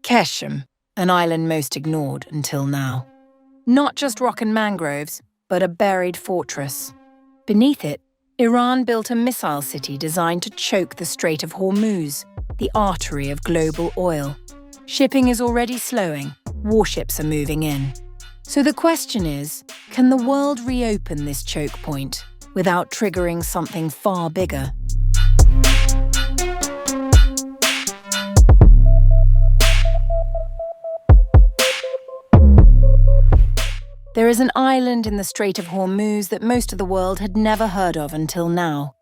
Qeshm, an island most ignored until now. Not just rock and mangroves, but a buried fortress. Beneath it, Iran built a missile city designed to choke the Strait of Hormuz, the artery of global oil. Shipping is already slowing, warships are moving in. So the question is, can the world reopen this choke point without triggering something far bigger? There is an island in the Strait of Hormuz that most of the world had never heard of until now.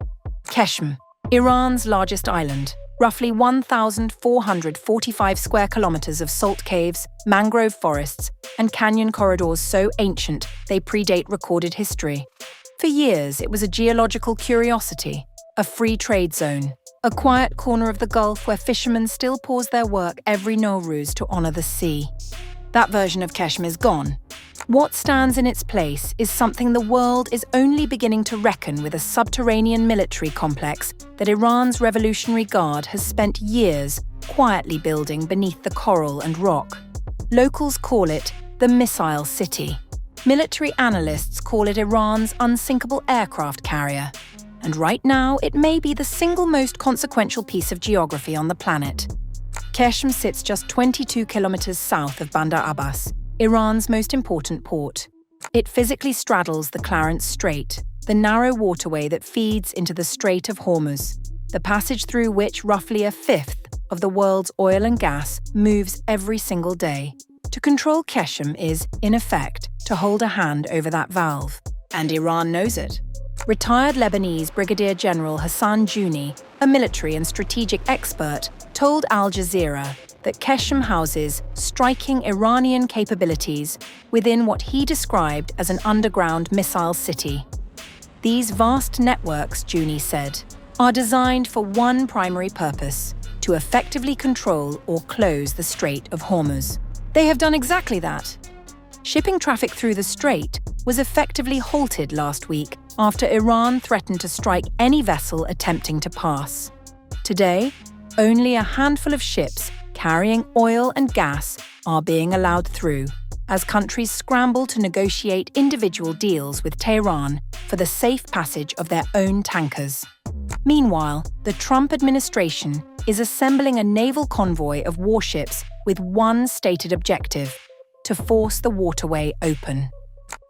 Qeshm, Iran's largest island, roughly 1,445 square kilometers of salt caves, mangrove forests, and canyon corridors so ancient they predate recorded history. For years, it was a geological curiosity, a free trade zone, a quiet corner of the Gulf where fishermen still pause their work every Nowruz to honor the sea. That version of Qeshm is gone. What stands in its place is something the world is only beginning to reckon with: a subterranean military complex that Iran's Revolutionary Guard has spent years quietly building beneath the coral and rock. Locals call it the Missile City. Military analysts call it Iran's unsinkable aircraft carrier. And right now, it may be the single most consequential piece of geography on the planet. Qeshm sits just 22 kilometers south of Bandar Abbas, Iran's most important port. It physically straddles the Clarence Strait, the narrow waterway that feeds into the Strait of Hormuz, the passage through which roughly a fifth of the world's oil and gas moves every single day. To control Qeshm is, in effect, to hold a hand over that valve. And Iran knows it. Retired Lebanese Brigadier General Hassan Juni, a military and strategic expert, told Al Jazeera that Qeshm houses striking Iranian capabilities within what he described as an underground missile city. These vast networks, Juni said, are designed for one primary purpose: to effectively control or close the Strait of Hormuz. They have done exactly that. Shipping traffic through the strait was effectively halted last week after Iran threatened to strike any vessel attempting to pass. Today, only a handful of ships carrying oil and gas are being allowed through, as countries scramble to negotiate individual deals with Tehran for the safe passage of their own tankers. Meanwhile, the Trump administration is assembling a naval convoy of warships with one stated objective: to force the waterway open.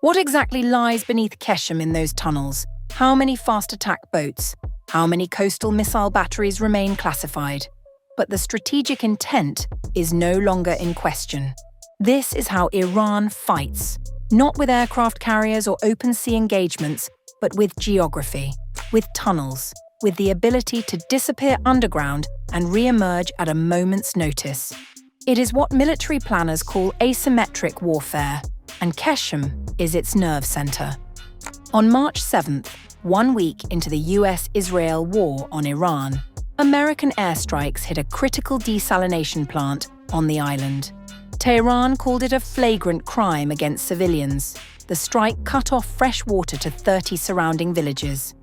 What exactly lies beneath Qeshm in those tunnels? How many fast attack boats? How many coastal missile batteries remain classified? But the strategic intent is no longer in question. This is how Iran fights, not with aircraft carriers or open sea engagements, but with geography, with tunnels, with the ability to disappear underground and re-emerge at a moment's notice. It is what military planners call asymmetric warfare, and Qeshm is its nerve center. On March 7th, 1 week into the US-Israel war on Iran, American airstrikes hit a critical desalination plant on the island. Tehran called it a flagrant crime against civilians. The strike cut off fresh water to 30 surrounding villages.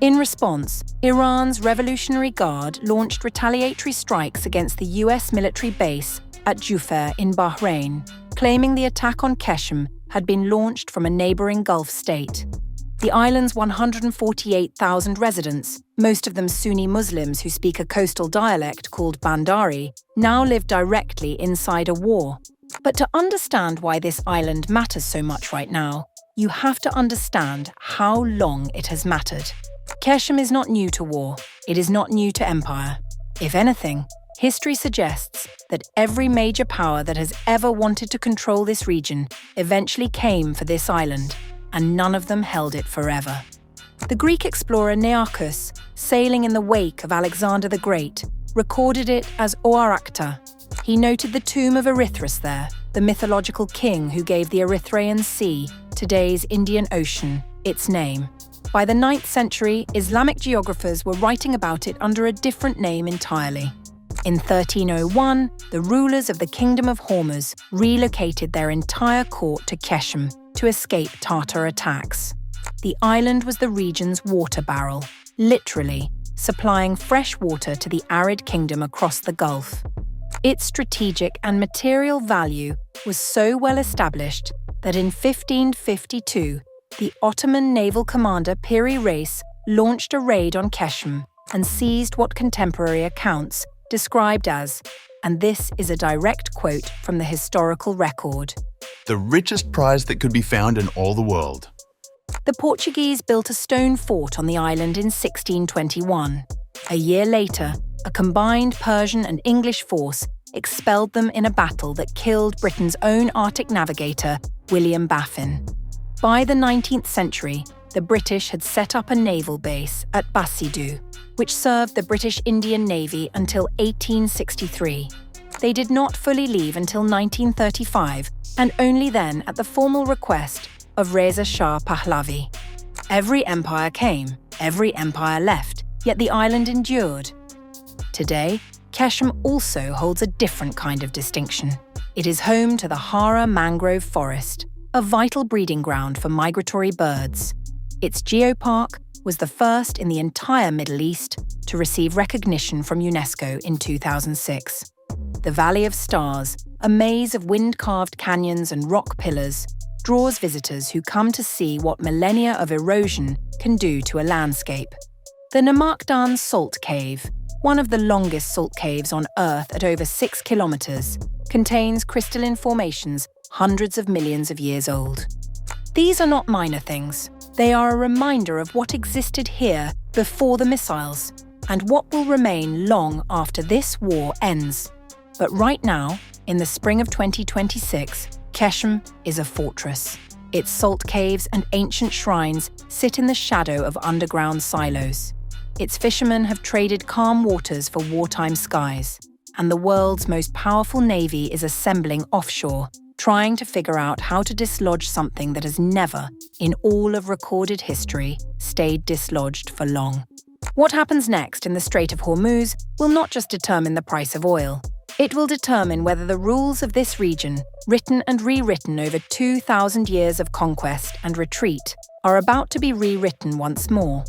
In response, Iran's Revolutionary Guard launched retaliatory strikes against the US military base at Jubail in Bahrain, claiming the attack on Qeshm had been launched from a neighboring Gulf state. The island's 148,000 residents, most of them Sunni Muslims who speak a coastal dialect called Bandari, now live directly inside a war. But to understand why this island matters so much right now, you have to understand how long it has mattered. Qeshm is not new to war. It is not new to empire. If anything, history suggests that every major power that has ever wanted to control this region eventually came for this island, and none of them held it forever. The Greek explorer Nearchus, sailing in the wake of Alexander the Great, recorded it as Oirakta. He noted the tomb of Erythras there, the mythological king who gave the Erythraean Sea, today's Indian Ocean, its name. By the 9th century, Islamic geographers were writing about it under a different name entirely. In 1301, the rulers of the Kingdom of Hormuz relocated their entire court to Qeshm to escape Tartar attacks. The island was the region's water barrel, literally supplying fresh water to the arid kingdom across the Gulf. Its strategic and material value was so well established that in 1552, the Ottoman naval commander Piri Reis launched a raid on Qeshm and seized what contemporary accounts described as, and this is a direct quote from the historical record, the richest prize that could be found in all the world. The Portuguese built a stone fort on the island in 1621. A year later, a combined Persian and English force expelled them in a battle that killed Britain's own Arctic navigator, William Baffin. By the 19th century, the British had set up a naval base at Basidu, which served the British Indian Navy until 1863. They did not fully leave until 1935, and only then at the formal request of Reza Shah Pahlavi. Every empire came, every empire left, yet the island endured. Today, Qeshm also holds a different kind of distinction. It is home to the Hara mangrove forest, a vital breeding ground for migratory birds. Its geopark was the first in the entire Middle East to receive recognition from UNESCO in 2006. The Valley of Stars, a maze of wind-carved canyons and rock pillars, draws visitors who come to see what millennia of erosion can do to a landscape. The Namakdan Salt Cave, one of the longest salt caves on Earth at over 6 kilometers, contains crystalline formations hundreds of millions of years old. These are not minor things. They are a reminder of what existed here before the missiles, and what will remain long after this war ends. But right now, in the spring of 2026, Qeshm is a fortress. Its salt caves and ancient shrines sit in the shadow of underground silos. Its fishermen have traded calm waters for wartime skies, and the world's most powerful navy is assembling offshore, trying to figure out how to dislodge something that has never, in all of recorded history, stayed dislodged for long. What happens next in the Strait of Hormuz will not just determine the price of oil. It will determine whether the rules of this region, written and rewritten over 2,000 years of conquest and retreat, are about to be rewritten once more.